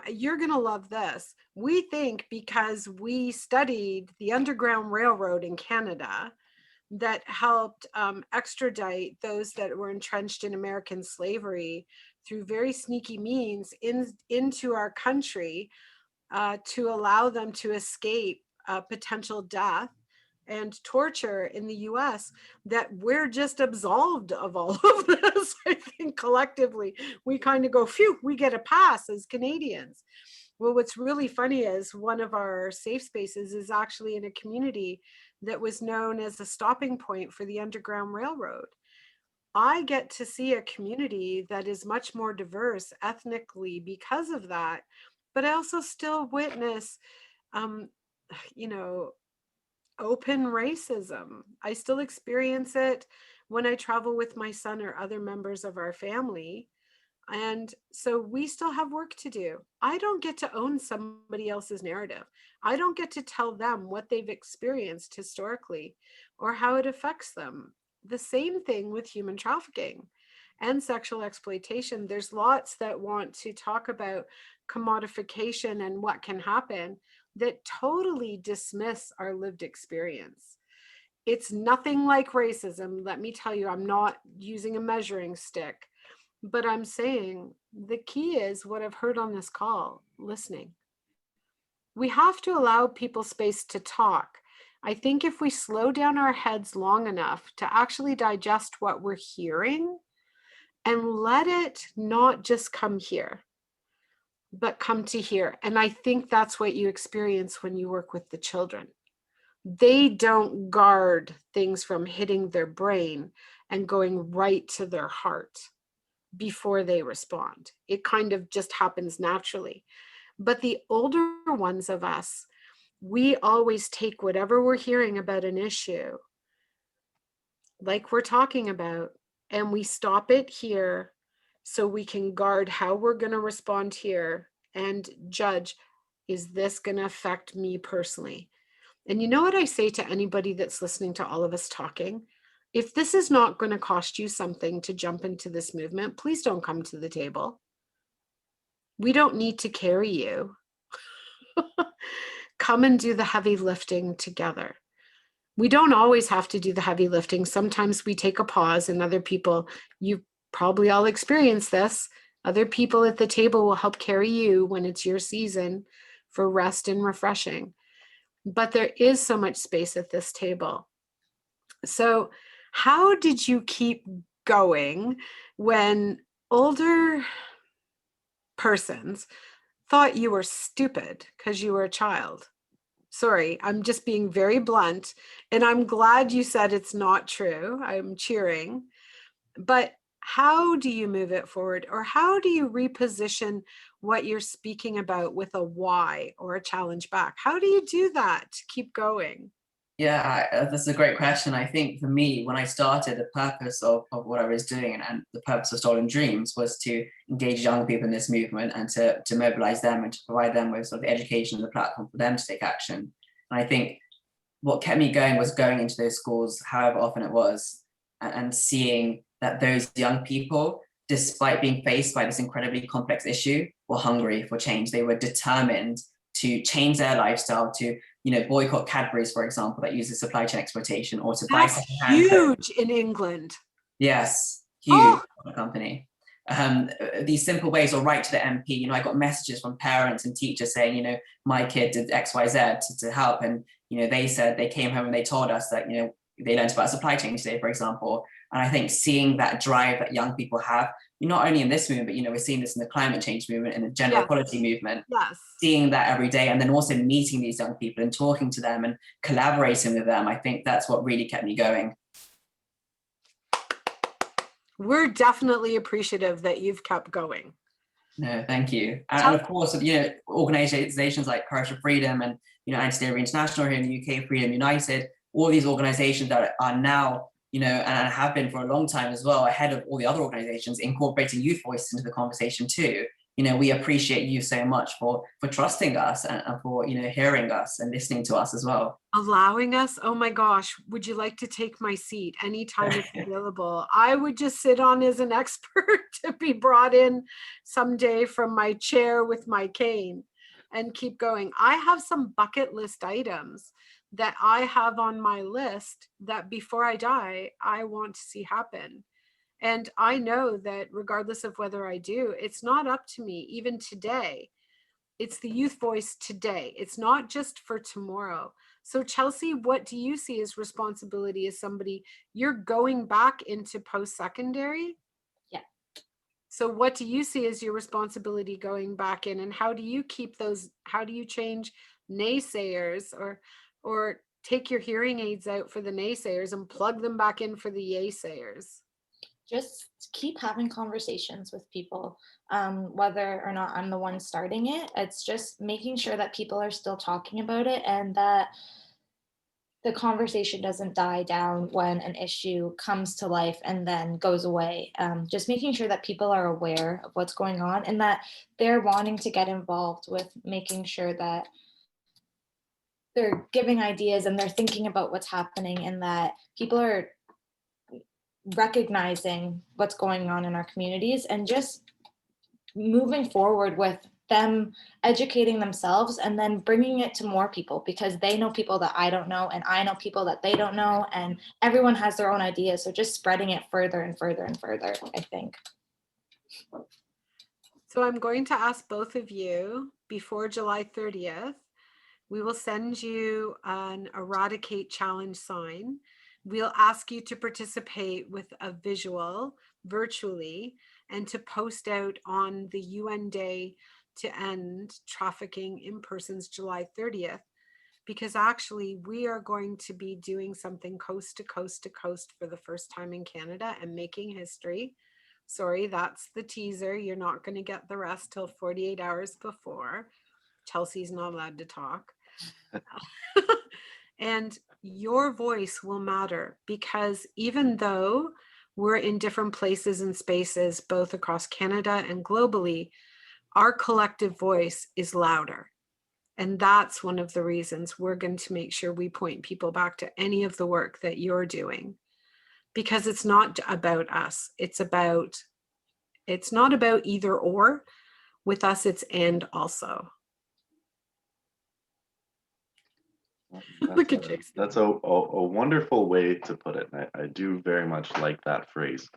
you're going to love this. We think because we studied the Underground Railroad in Canada that helped extradite those that were entrenched in American slavery through very sneaky means into our country to allow them to escape potential death and torture in the US, that we're just absolved of all of this. I think collectively we kind of go, phew, we get a pass as Canadians. Well, what's really funny is one of our safe spaces is actually in a community that was known as a stopping point for the Underground Railroad. I get to see a community that is much more diverse ethnically because of that, but I also still witness, you know, open racism. I still experience it when I travel with my son or other members of our family. And so we still have work to do. I don't get to own somebody else's narrative. I don't get to tell them what they've experienced historically or how it affects them. The same thing with human trafficking and sexual exploitation. There's lots that want to talk about commodification and what can happen that totally dismiss our lived experience. It's nothing like racism. Let me tell you, I'm not using a measuring stick, but I'm saying the key is what I've heard on this call, listening. We have to allow people space to talk. I think if we slow down our heads long enough to actually digest what we're hearing and let it not just come here, but come to here. And I think that's what you experience when you work with the children. They don't guard things from hitting their brain and going right to their heart before they respond. It kind of just happens naturally. But the older ones of us, we always take whatever we're hearing about an issue, like we're talking about, and we stop it here so we can guard how we're going to respond here and judge, is this going to affect me personally? And you know what I say to anybody that's listening to all of us talking? If this is not going to cost you something to jump into this movement, please don't come to the table. We don't need to carry you. Come and do the heavy lifting together. We don't always have to do the heavy lifting. Sometimes we take a pause, and other people, you probably all experience this, other people at the table will help carry you when it's your season for rest and refreshing. But there is so much space at this table. So how did you keep going when older persons thought you were stupid because you were a child? Sorry, I'm just being very blunt, and I'm glad you said it's not true. I'm cheering. But how do you move it forward, or how do you reposition what you're speaking about with a why or a challenge back? How do you do that to keep going? Yeah, that's a great question. I think for me, when I started, the purpose of what I was doing and the purpose of Stolen Dreams was to engage young people in this movement and to mobilize them and to provide them with sort of the education and the platform for them to take action. And I think what kept me going was going into those schools, however often it was, and seeing that those young people, despite being faced by this incredibly complex issue, were hungry for change. They were determined to change their lifestyle, to boycott Cadbury's, for example, that uses supply chain exploitation, or to buy secondhand huge in England. Yes, huge company. These simple ways, or write to the MP. I got messages from parents and teachers saying, my kid did X, Y, Z to help, and they said they came home and they told us that they learned about supply chain today, for example. And I think seeing that drive that young people have, not only in this movement, but we're seeing this in the climate change movement and the gender equality movement, seeing that every day, and then also meeting these young people and talking to them and collaborating with them, I think that's what really kept me going. We're definitely appreciative that you've kept going. No, thank you. And of course, organizations like Courage for Freedom and Anti-Slavery International here in the UK, Freedom United, all these organizations that are now and have been for a long time as well, ahead of all the other organizations, incorporating youth voices into the conversation too. we appreciate you so much for trusting us and for, hearing us and listening to us as well. Allowing us. Oh my gosh, would you like to take my seat anytime it's available? I would just sit on as an expert to be brought in someday from my chair with my cane and keep going. I have some bucket list items that I have on my list that before I die, I want to see happen. And I know that regardless of whether I do, it's not up to me, even today. It's the youth voice today. It's not just for tomorrow. So Chelsea, what do you see as responsibility as somebody, you're going back into post-secondary? Yeah. So what do you see as your responsibility going back in, and how do you keep those, how do you change naysayers or take your hearing aids out for the naysayers and plug them back in for the yay-sayers? Just keep having conversations with people, whether or not I'm the one starting it. It's just making sure that people are still talking about it and that the conversation doesn't die down when an issue comes to life and then goes away. Just making sure that people are aware of what's going on and that they're wanting to get involved with making sure that they're giving ideas and they're thinking about what's happening and that people are recognizing what's going on in our communities and just moving forward with them educating themselves and then bringing it to more people because they know people that I don't know and I know people that they don't know and everyone has their own ideas. So just spreading it further and further and further, I think. So I'm going to ask both of you before July 30th, we will send you an Eradicate Challenge sign. We'll ask you to participate with a visual virtually and to post out on the UN Day to End Trafficking in Persons July 30th, because actually we are going to be doing something coast to coast to coast for the first time in Canada and making history. Sorry, that's the teaser. You're not going to get the rest till 48 hours before. Chelsea's not allowed to talk. And your voice will matter because even though we're in different places and spaces, both across Canada and globally, our collective voice is louder. And that's one of the reasons we're going to make sure we point people back to any of the work that you're doing, because it's not about us. It's not about either or. With us, it's and also. Look at Jason. That's a wonderful way to put it. I do very much like that phrase.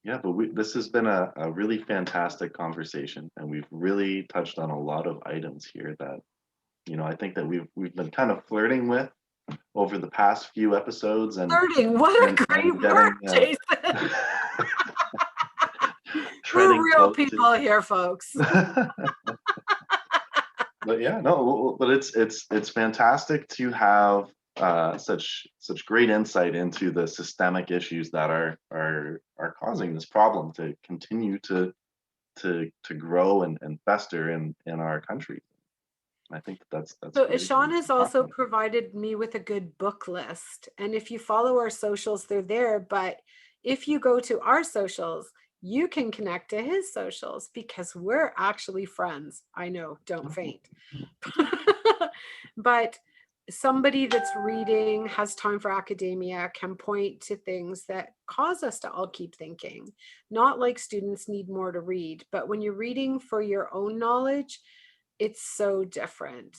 Yeah, but this has been a really fantastic conversation, and we've really touched on a lot of items here that, I think that we've been kind of flirting with over the past few episodes. And flirting, what a great word, Jason. We're real people here, folks. But yeah, no, but it's fantastic to have such great insight into the systemic issues that are causing this problem to continue to grow and fester in our country. I think that's so Ishaan has also provided me with a good book list, and if you follow our socials, they're there. But if you go to our socials, you can connect to his socials because we're actually friends. I know, don't faint. But somebody that's reading, has time for academia, can point to things that cause us to all keep thinking. Not like students need more to read, but when you're reading for your own knowledge, it's so different.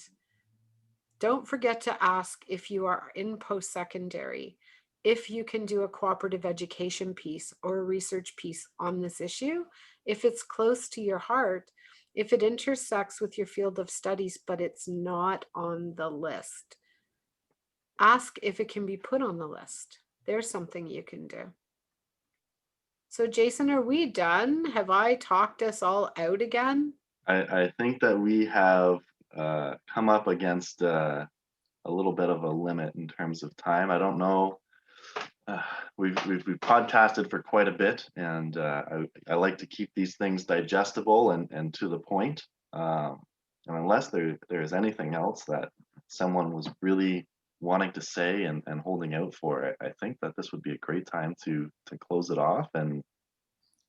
Don't forget to ask if you are in post-secondary, if you can do a cooperative education piece or a research piece on this issue, if it's close to your heart, if it intersects with your field of studies, but it's not on the list. Ask if it can be put on the list. There's something you can do. So Jason, are we done? Have I talked us all out again? I think that we have come up against a little bit of a limit in terms of time. I don't know. We've podcasted for quite a bit, and I like to keep these things digestible and to the point. And unless there is anything else that someone was really wanting to say and holding out for, I think that this would be a great time to close it off and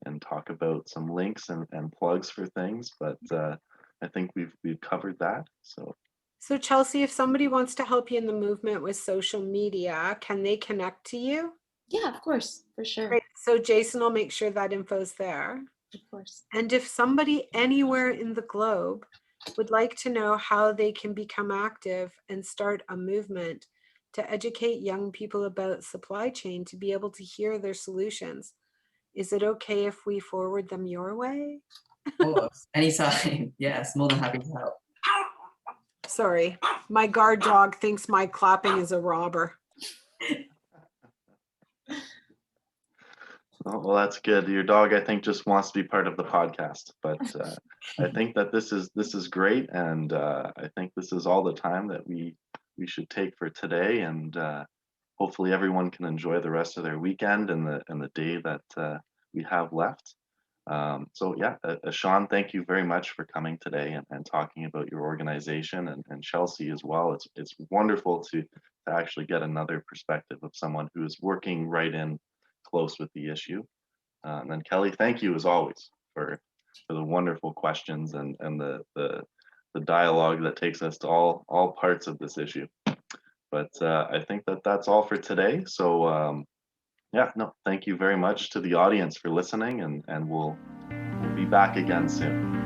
and talk about some links and plugs for things, but I think we've covered that. So Chelsea, if somebody wants to help you in the movement with social media, can they connect to you? Yeah, of course, for sure. Great. So Jason will make sure that info's there. Of course. And if somebody anywhere in the globe would like to know how they can become active and start a movement to educate young people about supply chain to be able to hear their solutions, is it okay if we forward them your way? Of course, anytime. Yes, more than happy to help. Sorry, my guard dog thinks my clapping is a robber. Oh, well, that's good. Your dog, I think, just wants to be part of the podcast, but I think that this is great, and I think this is all the time that we should take for today, and hopefully everyone can enjoy the rest of their weekend and the day that we have left. So yeah, Ishaan, thank you very much for coming today and talking about your organization, and Chelsea as well. It's wonderful to actually get another perspective of someone who is working right in close with the issue. And then Kelly, thank you as always for the wonderful questions and the dialogue that takes us to all parts of this issue. But I think that that's all for today. So yeah, no, thank you very much to the audience for listening, and we'll be back again soon.